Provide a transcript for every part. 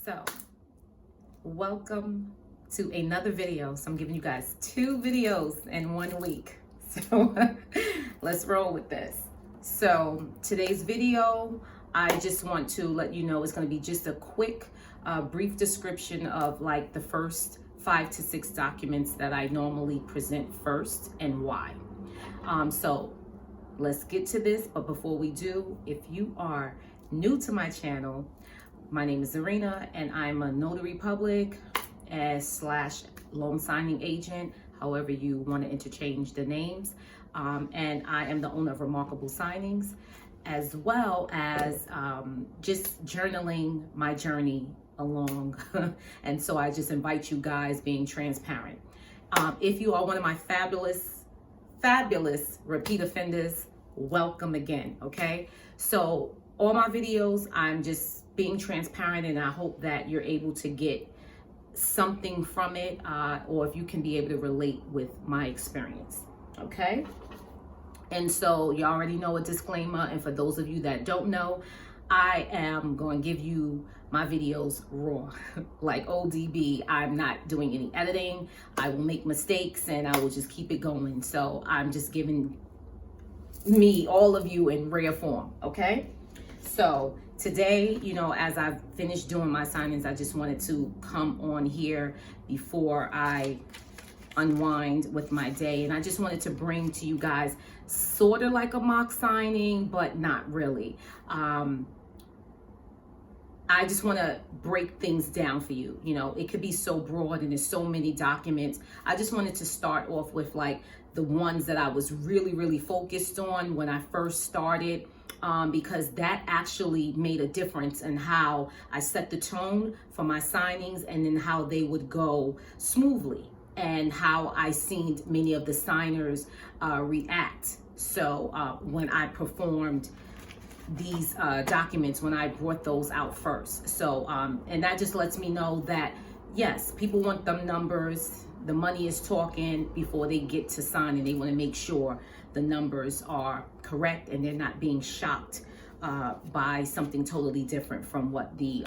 So, welcome to another video. So I'm giving you guys 2 videos in 1 week. So let's roll with this. So today's video, I just want to let you know it's going to be just a quick, brief description of like the first 5 to 6 documents that I normally present first and why. So let's get to this. But before we do, if you are new to my channel, my name is Zarina and I'm a notary public slash loan signing agent, however you want to interchange the names. And I am the owner of Remarkable Signings, as well as just journaling my journey along. And so I just invite you guys being transparent. If you are one of my fabulous repeat offenders, welcome again, okay? So all my videos, I'm just being transparent, and I hope that you're able to get something from it, or if you can be able to relate with my experience, okay? And so you already know a disclaimer, and for those of you that don't know, I am going to give you my videos raw, like ODB. I'm not doing any editing. I will make mistakes and I will just keep it going. So I'm just giving all of you in rare form, okay? So today, you know, as I've finished doing my signings, I just wanted to come on here before I unwind with my day. And I just wanted to bring to you guys sort of like a mock signing, but not really. I just want to break things down for you. You know, it could be so broad and there's so many documents. I just wanted to start off with like the ones that I was really focused on when I first started. Because that actually made a difference in how I set the tone for my signings and then how they would go smoothly and how I seen many of the signers react. So when I performed these documents, when I brought those out first. So, and that just lets me know that, yes, people want them numbers. The money is talking before they get to sign, and they want to make sure the numbers are correct and they're not being shocked by something totally different from what the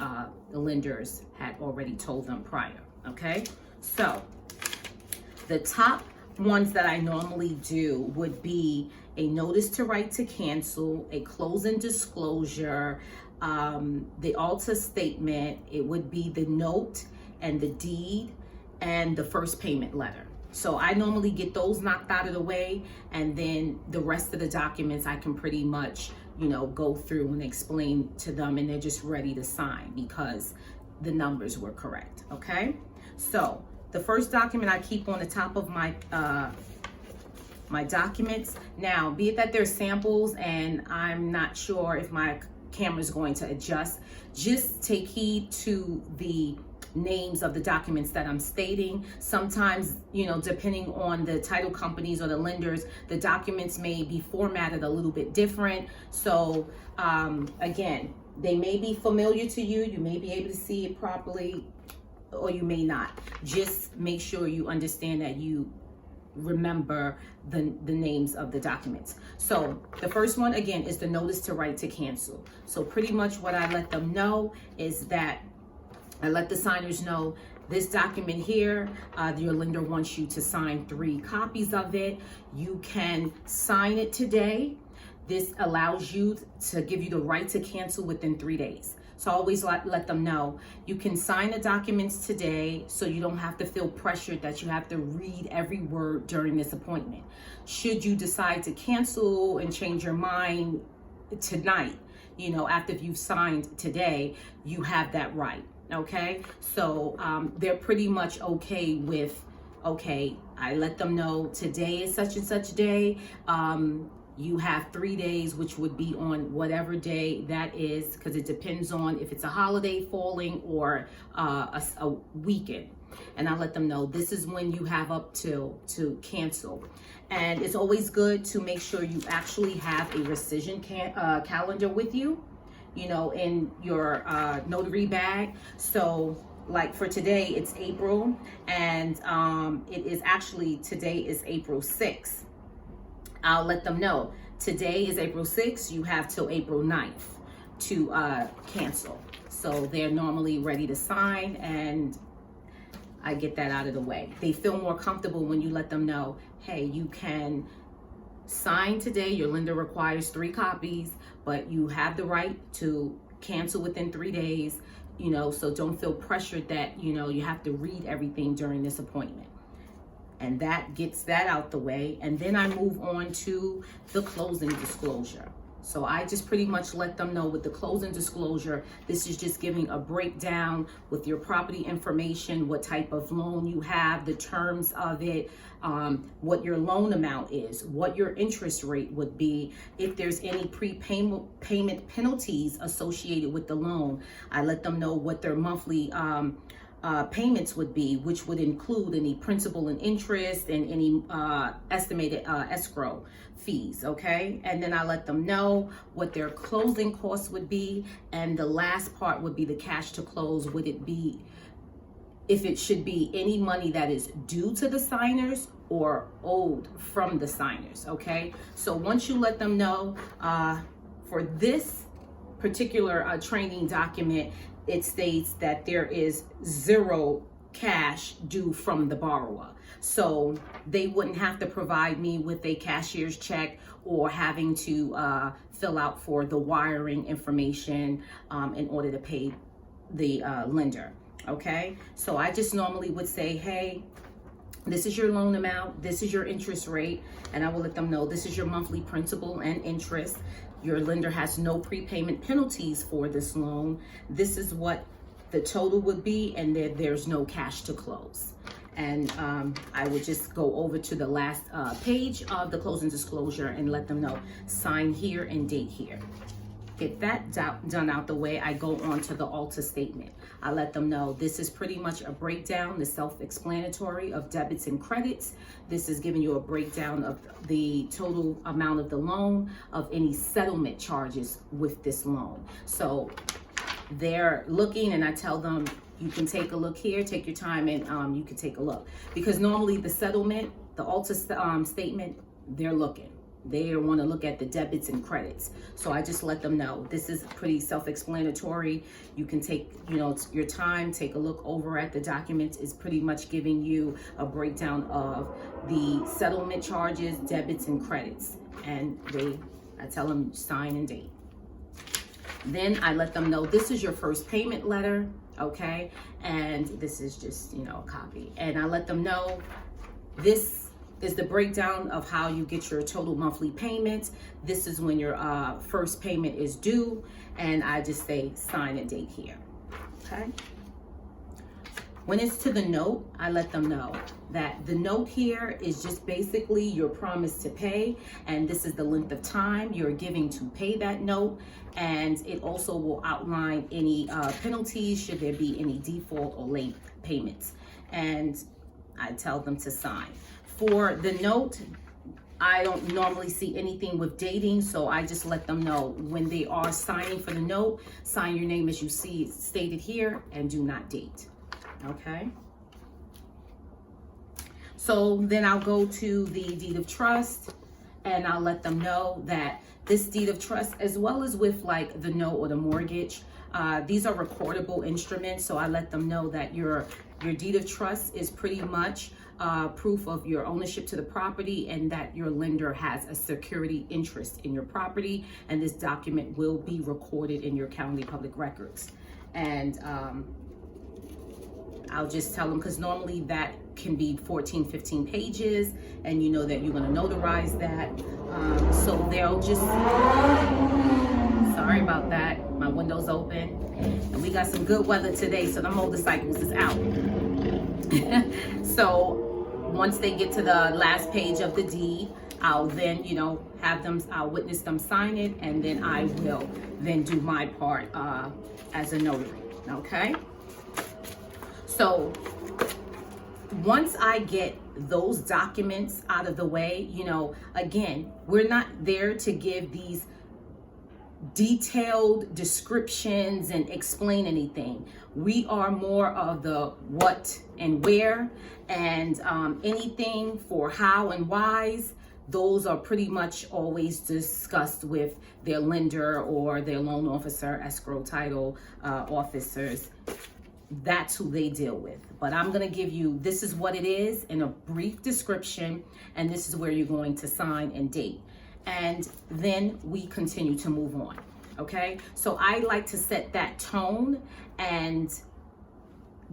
lenders had already told them prior, okay? So the top ones that I normally do would be a notice to right to cancel, a closing disclosure, the alter statement. It would be the note and the deed and the first payment letter. So I normally get those knocked out of the way, and then the rest of the documents I can pretty much, you know, go through and explain to them, and they're just ready to sign because the numbers were correct, okay? So the first document I keep on the top of my my documents. Now, be it that they're samples and I'm not sure if my camera is going to adjust, just take heed to the names of the documents that I'm stating. Sometimes, you know, depending on the title companies or the lenders, the documents may be formatted a little bit different. So again, they may be familiar to you. You may be able to see it properly, or you may not. Just make sure you understand that you remember the names of the documents. So the first one, again, is the notice to right to cancel. So pretty much what I let them know is that I let the signers know this document here, your lender wants you to sign 3 copies of it. You can sign it today. This allows you to give you the right to cancel within 3 days. So I always let them know you can sign the documents today, so you don't have to feel pressured that you have to read every word during this appointment. Should you decide to cancel and change your mind tonight, you know, after you've signed today, you have that right. Okay, so they're pretty much okay with, okay, I let them know today is such and such day. You have 3 days, which would be on whatever day that is, because it depends on if it's a holiday falling or a weekend. And I let them know this is when you have up to cancel. And it's always good to make sure you actually have a rescission calendar with you, you know, in your notary bag. So like for today, it's April, and it is actually, today is April 6th. I'll let them know today is April 6th. You have till April 9th to cancel. So they're normally ready to sign, and I get that out of the way. They feel more comfortable when you let them know, hey, you can sign today. Your lender requires 3 copies, but you have the right to cancel within 3 days, so don't feel pressured that, you have to read everything during this appointment. And that gets that out the way. And then I move on to the closing disclosure. So I just pretty much let them know with the closing disclosure, this is just giving a breakdown with your property information, what type of loan you have, the terms of it, what your loan amount is, what your interest rate would be, if there's any payment penalties associated with the loan. I let them know what their monthly payments would be, which would include any principal and interest and any estimated escrow fees, okay? And then I let them know what their closing costs would be, and the last part would be the cash to close. Would it be, if it should be any money that is due to the signers or owed from the signers, okay? So once you let them know, for this particular training document, it states that there is 0 cash due from the borrower. So they wouldn't have to provide me with a cashier's check or having to fill out for the wiring information in order to pay the lender, okay? So I just normally would say, hey, this is your loan amount, this is your interest rate, and I will let them know this is your monthly principal and interest. Your lender has no prepayment penalties for this loan. This is what the total would be, and there's no cash to close. And I would just go over to the last page of the closing disclosure and let them know, sign here and date here. Get that done out the way, I go on to the ALTA statement. I let them know this is pretty much a breakdown, the self-explanatory of debits and credits. This is giving you a breakdown of the total amount of the loan, of any settlement charges with this loan. So they're looking, and I tell them, you can take a look here, take your time, and you can take a look. Because normally the settlement, the ALTA statement, they're looking. They want to look at the debits and credits. So I just let them know this is pretty self-explanatory. You can take, your time, take a look over at the documents. It's pretty much giving you a breakdown of the settlement charges, debits, and credits. And I tell them sign and date. Then I let them know this is your first payment letter, okay? And this is just, a copy. And I let them know this is the breakdown of how you get your total monthly payments. This is when your first payment is due, and I just say sign and date here, okay? When it's to the note, I let them know that the note here is just basically your promise to pay, and this is the length of time you're giving to pay that note, and it also will outline any penalties should there be any default or late payments, and I tell them to sign. For the note, I don't normally see anything with dating, so I just let them know when they are signing for the note, sign your name as you see stated here and do not date, okay? So then I'll go to the deed of trust, and I'll let them know that this deed of trust, as well as with like the note or the mortgage, these are recordable instruments, so I let them know that your deed of trust is pretty much proof of your ownership to the property, and that your lender has a security interest in your property, and this document will be recorded in your county public records. And I'll just tell them, because normally that can be 14, 15 pages, and you know that you're going to notarize that. So they'll just, sorry about that, my window's open, and we got some good weather today, so the motorcycles is out. So once they get to the last page of the deed, I'll then, I'll witness them sign it, and then I will then do my part as a notary, okay? So once I get those documents out of the way, again, we're not there to give these detailed descriptions and explain anything. We are more of the what and where, and anything for how and whys. those are pretty much always discussed with their lender or their loan officer, escrow title officers. That's who they deal with. But I'm going to give you, this is what it is in a brief description, and this is where you're going to sign and date. And then we continue to move on. Okay? So I like to set that tone and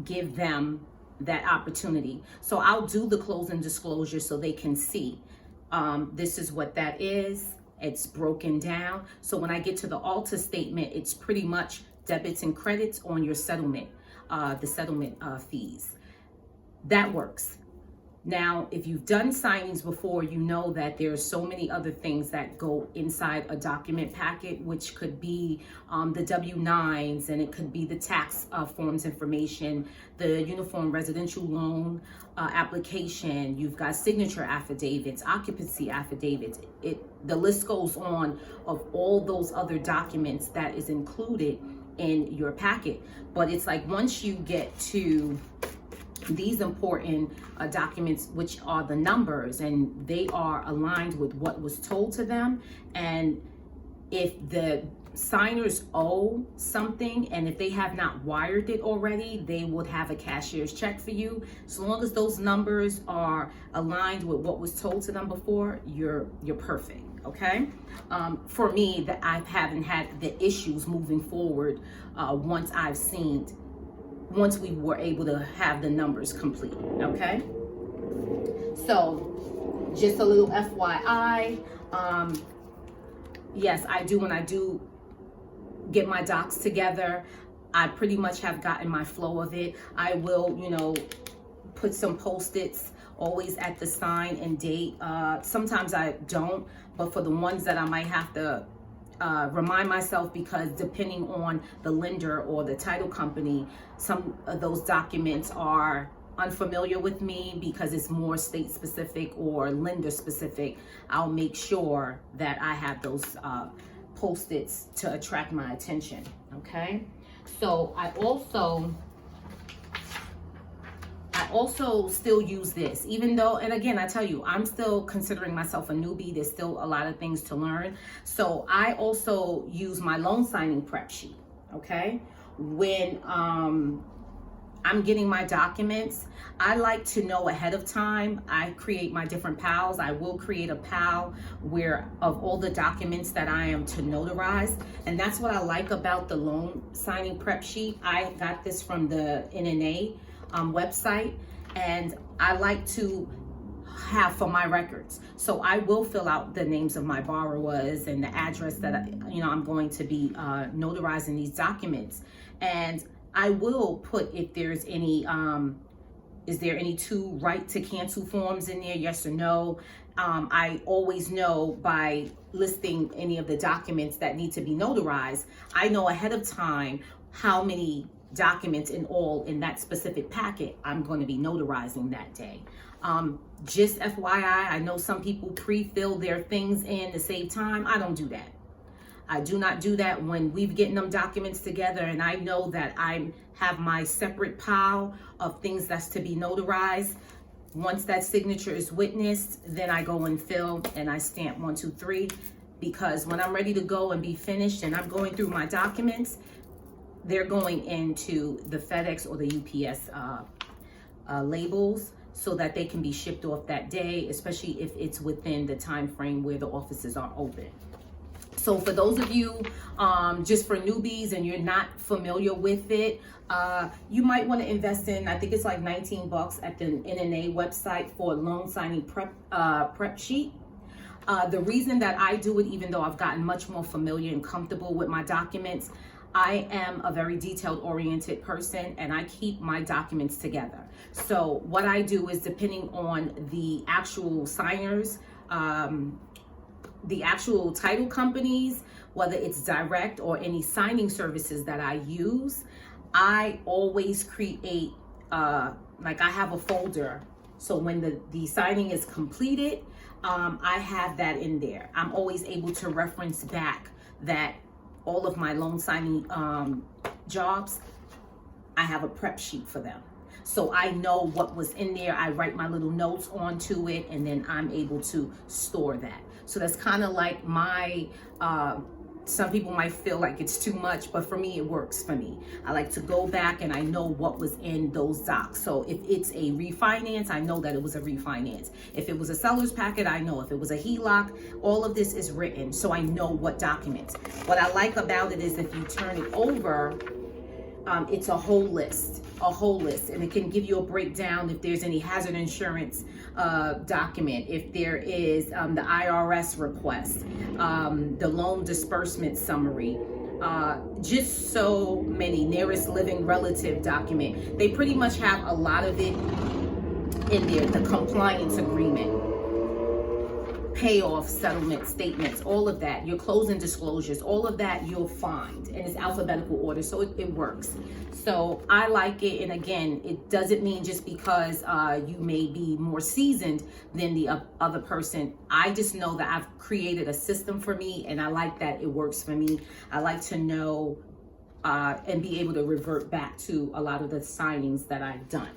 give them that opportunity. So I'll do the closing disclosure so they can see. This is what that is. It's broken down. So when I get to the alter statement, it's pretty much debits and credits on your settlement. The settlement fees. That works. Now, if you've done signings before, you know that there's so many other things that go inside a document packet, which could be the W-9s, and it could be the tax forms information, the uniform residential loan application. You've got signature affidavits, occupancy affidavits. The list goes on of all those other documents that is included in your packet. But it's like once you get to these important documents, which are the numbers, and they are aligned with what was told to them, and if the signers owe something, and if they have not wired it already, they would have a cashier's check for you. So long as those numbers are aligned with what was told to them before, you're perfect. Okay. For me, that I haven't had the issues moving forward once we were able to have the numbers complete. Okay. So just a little FYI. Yes, I do. When I do get my docs together, I pretty much have gotten my flow of it. I will, put some Post-its always at the sign and date. Sometimes I don't, but for the ones that I might have to remind myself, because depending on the lender or the title company, some of those documents are unfamiliar with me because it's more state specific or lender specific. I'll make sure that I have those Post-its to attract my attention. Okay, so I also still use this, even though, and again, I tell you, I'm still considering myself a newbie. There's still a lot of things to learn. So I also use my loan signing prep sheet. Okay, when I'm getting my documents, I like to know ahead of time. I create my different piles. I will create a pile of all the documents that I am to notarize. And that's what I like about the loan signing prep sheet. I got this from the NNA website, and I like to have for my records. So I will fill out the names of my borrowers and the address that I'm going to be notarizing these documents. And I will put if there's any, is there any two right to cancel forms in there, yes or no. I always know by listing any of the documents that need to be notarized, I know ahead of time how many documents in all in that specific packet I'm going to be notarizing that day. Just FYI, I know some people pre-fill their things in to save time. I don't do that. I do not do that when we've getting them documents together, and I know that I have my separate pile of things that's to be notarized. Once that signature is witnessed, then I go and fill and I stamp 1, 2, 3, because when I'm ready to go and be finished and I'm going through my documents, they're going into the FedEx or the UPS labels so that they can be shipped off that day, especially if it's within the time frame where the offices are open. So for those of you, just for newbies and you're not familiar with it, you might want to invest in, I think it's like $19 at the NNA website for a loan signing prep sheet. The reason that I do it, even though I've gotten much more familiar and comfortable with my documents, I am a very detailed oriented person and I keep my documents together. So what I do is, depending on the actual signers, the actual title companies, whether it's direct or any signing services that I use, I always create, like I have a folder. So when the signing is completed, I have that in there. I'm always able to reference back that all of my loan signing jobs, I have a prep sheet for them. So I know what was in there. I write my little notes onto it, and then I'm able to store that. So that's kind of like my, some people might feel like it's too much, but for me, it works for me. I like to go back and I know what was in those docs. So if it's a refinance, I know that it was a refinance. If it was a seller's packet, I know. If it was a HELOC, all of this is written, so I know what documents. What I like about it is if you turn it over, it's a whole list, and it can give you a breakdown if there's any hazard insurance document, if there is the IRS request, the loan disbursement summary, just so many, nearest living relative document. They pretty much have a lot of it in there, the compliance agreement, payoff settlement statements, all of that, your closing disclosures, all of that you'll find, and it's alphabetical order, so it works. So I like it, and again, it doesn't mean just because you may be more seasoned than the other person. I just know that I've created a system for me, and I like that it works for me. I like to know and be able to revert back to a lot of the signings that I've done.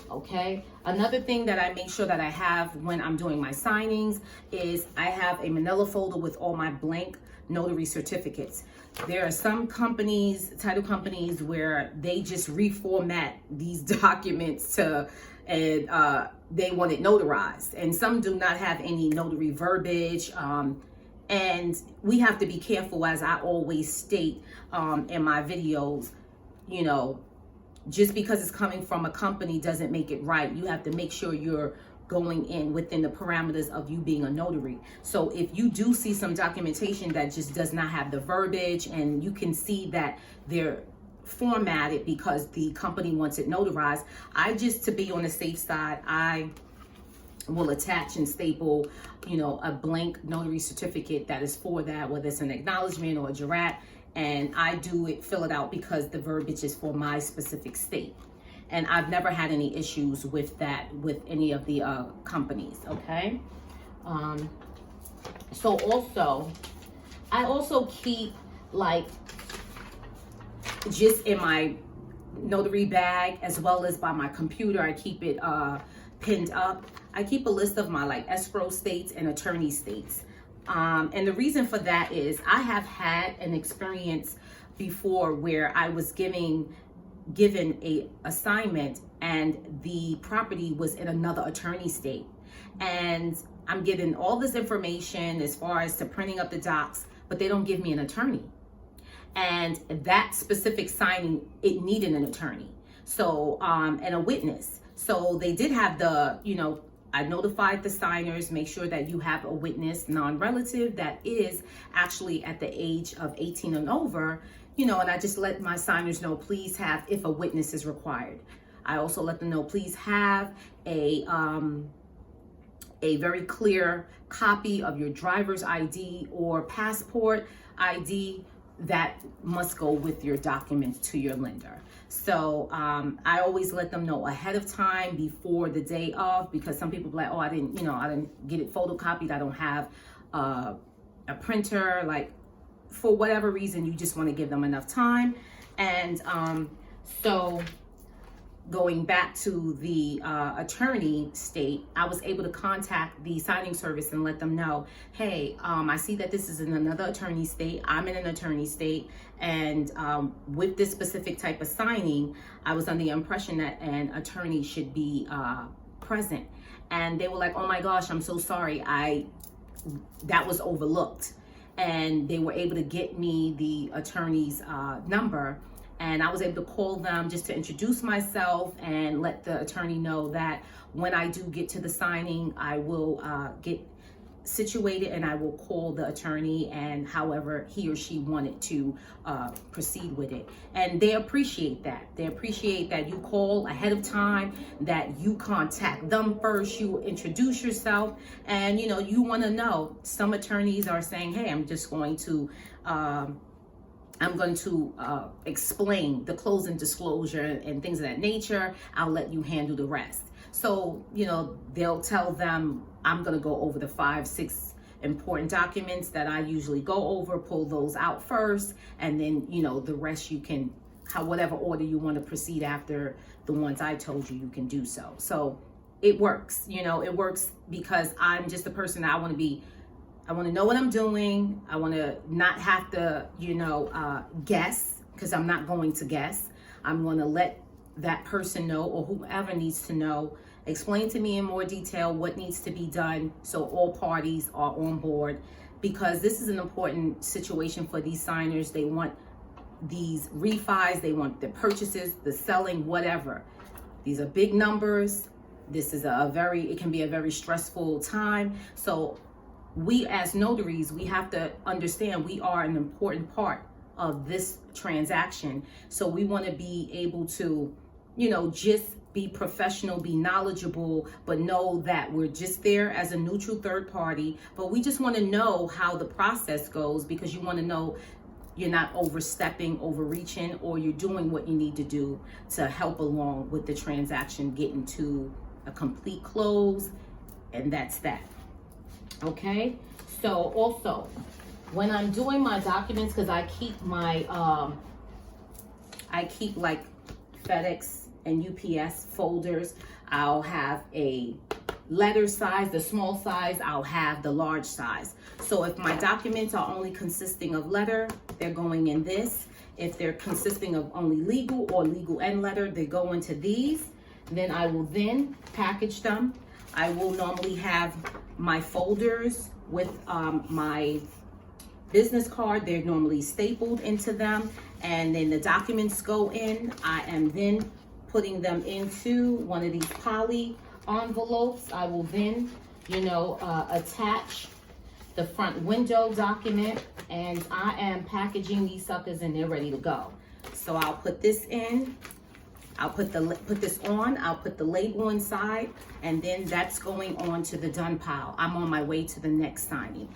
Okay, another thing that I make sure that I have when I'm doing my signings is I have a manila folder with all my blank notary certificates. There are some companies, title companies, where they just reformat these documents to, and they want it notarized, and some do not have any notary verbiage. And we have to be careful, as I always state in my videos, you know, just because it's coming from a company doesn't make it right. You have to make sure you're going in within the parameters of you being a notary. So if you do see some documentation that just does not have the verbiage, and you can see that they're formatted because the company wants it notarized, I just, to be on the safe side, I will attach and staple, you know, a blank notary certificate that is for that, whether it's an acknowledgement or a jurat. And I do it, fill it out, because the verbiage is for my specific state. And I've never had any issues with that with any of the companies, okay? So also, I also keep, like, just in my notary bag, as well as by my computer, I keep it pinned up. I keep a list of my, like, escrow states and attorney states. And the reason for that is I have had an experience before where I was given a assignment, and the property was in another attorney state, and I'm given all this information as far as to printing up the docs, but they don't give me an attorney. And that specific signing, it needed an attorney, so and a witness. So they did have the, you know, I notified the signers, make sure that you have a witness, non-relative, that is actually at the age of 18 and over, you know, and I just let my signers know, please have, if a witness is required. I also let them know, please have a very clear copy of your driver's ID or passport ID that must go with your documents to your lender. So I always let them know ahead of time, before the day of, because some people be like, oh, I didn't get it photocopied, I don't have a printer, like, for whatever reason, you just want to give them enough time. And so going back to the attorney state, I was able to contact the signing service and let them know, hey, I see that this is in another attorney state. I'm in an attorney state. And with this specific type of signing, I was under the impression that an attorney should be present. And they were like, oh my gosh, I'm so sorry. That was overlooked. And they were able to get me the attorney's number. And I was able to call them just to introduce myself and let the attorney know that when I do get to the signing, I will get situated and I will call the attorney, and however he or she wanted to proceed with it. And they appreciate that. They appreciate that you call ahead of time, that you contact them first, you introduce yourself, and you know, you want to know. Some attorneys are saying, hey, I'm going to explain the closing disclosure and things of that nature. I'll let you handle the rest. So, you know, they'll tell them, I'm going to go over the 5-6 important documents that I usually go over, pull those out first, and then, you know, the rest you can whatever order you want to proceed after the ones I told you, you can do so. So it works, you know, it works because I'm just a person that I want to know what I'm doing. I want to not have to, you know, guess, because I'm not going to guess. I'm going to let that person know, or whoever needs to know, explain to me in more detail what needs to be done so all parties are on board, because this is an important situation for these signers. They want these refis, they want the purchases, the selling, whatever. These are big numbers. This is it can be a very stressful time. So we as notaries, we have to understand we are an important part of this transaction. So we want to be able to, you know, just be professional, be knowledgeable, but know that we're just there as a neutral third party. But we just want to know how the process goes, because you want to know you're not overstepping, overreaching, or you're doing what you need to do to help along with the transaction getting to a complete close. And that's that. Okay, so also when I'm doing my documents, because I keep my like FedEx and UPS folders, I'll have a letter size, the small size, I'll have the large size. So if my documents are only consisting of letter, they're going in this. If they're consisting of only legal or legal and letter, they go into these. Then I will then package them. I will normally have my folders with my business card. They're normally stapled into them, and then the documents go in. I am then putting them into one of these poly envelopes. I will then, you know, attach the front window document, and I am packaging these suckers and they're ready to go. So I'll put this in. I'll put this on, I'll put the label inside, and then that's going on to the done pile. I'm on my way to the next signing.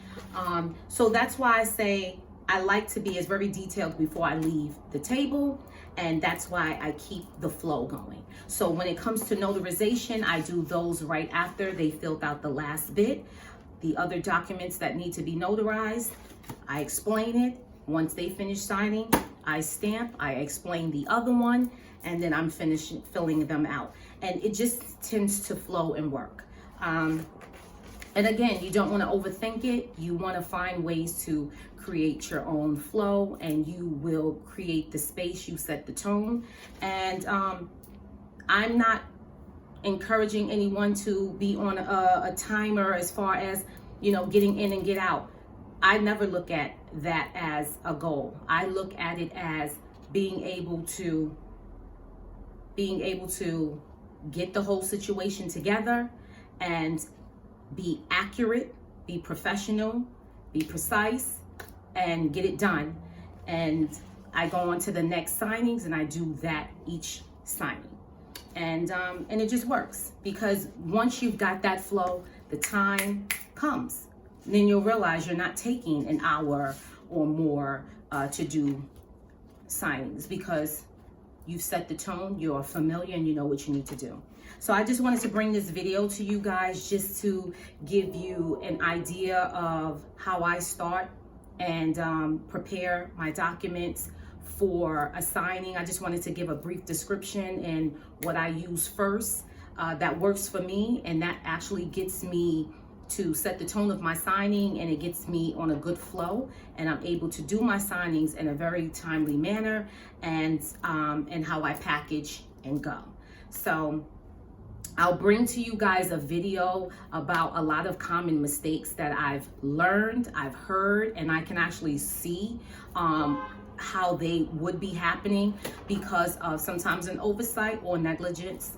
So that's why I say I like to be very detailed before I leave the table, and that's why I keep the flow going. So when it comes to notarization, I do those right after they filled out the last bit. The other documents that need to be notarized, I explain it. Once they finish signing, I stamp, I explain the other one, and then I'm finishing filling them out. And it just tends to flow and work. And again, you don't want to overthink it. You want to find ways to create your own flow, and you will create the space. You set the tone. And I'm not encouraging anyone to be on a timer as far as, you know, getting in and get out. I never look at that as a goal. I look at it as being able to get the whole situation together and be accurate, be professional, be precise, and get it done. And I go on to the next signings, and I do that each signing. And it just works, because once you've got that flow, the time comes. Then you'll realize you're not taking an hour or more to do signings, because you've set the tone, you're familiar, and you know what you need to do. So I just wanted to bring this video to you guys just to give you an idea of how I start and prepare my documents for a signing. I just wanted to give a brief description and what I use first that works for me, and that actually gets me to set the tone of my signing, and it gets me on a good flow, and I'm able to do my signings in a very timely manner, and how I package and go. So I'll bring to you guys a video about a lot of common mistakes that I've learned, I've heard, and I can actually see how they would be happening because of sometimes an oversight or negligence.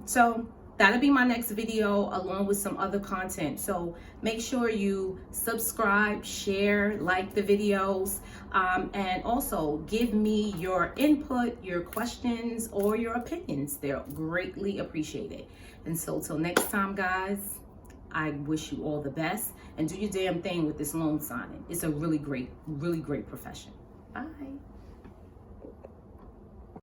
So that'll be my next video, along with some other content. So make sure you subscribe, share, like the videos, and also give me your input, your questions, or your opinions. They're greatly appreciated. And so till next time, guys, I wish you all the best, and do your damn thing with this loan signing. It's a really great profession. Bye.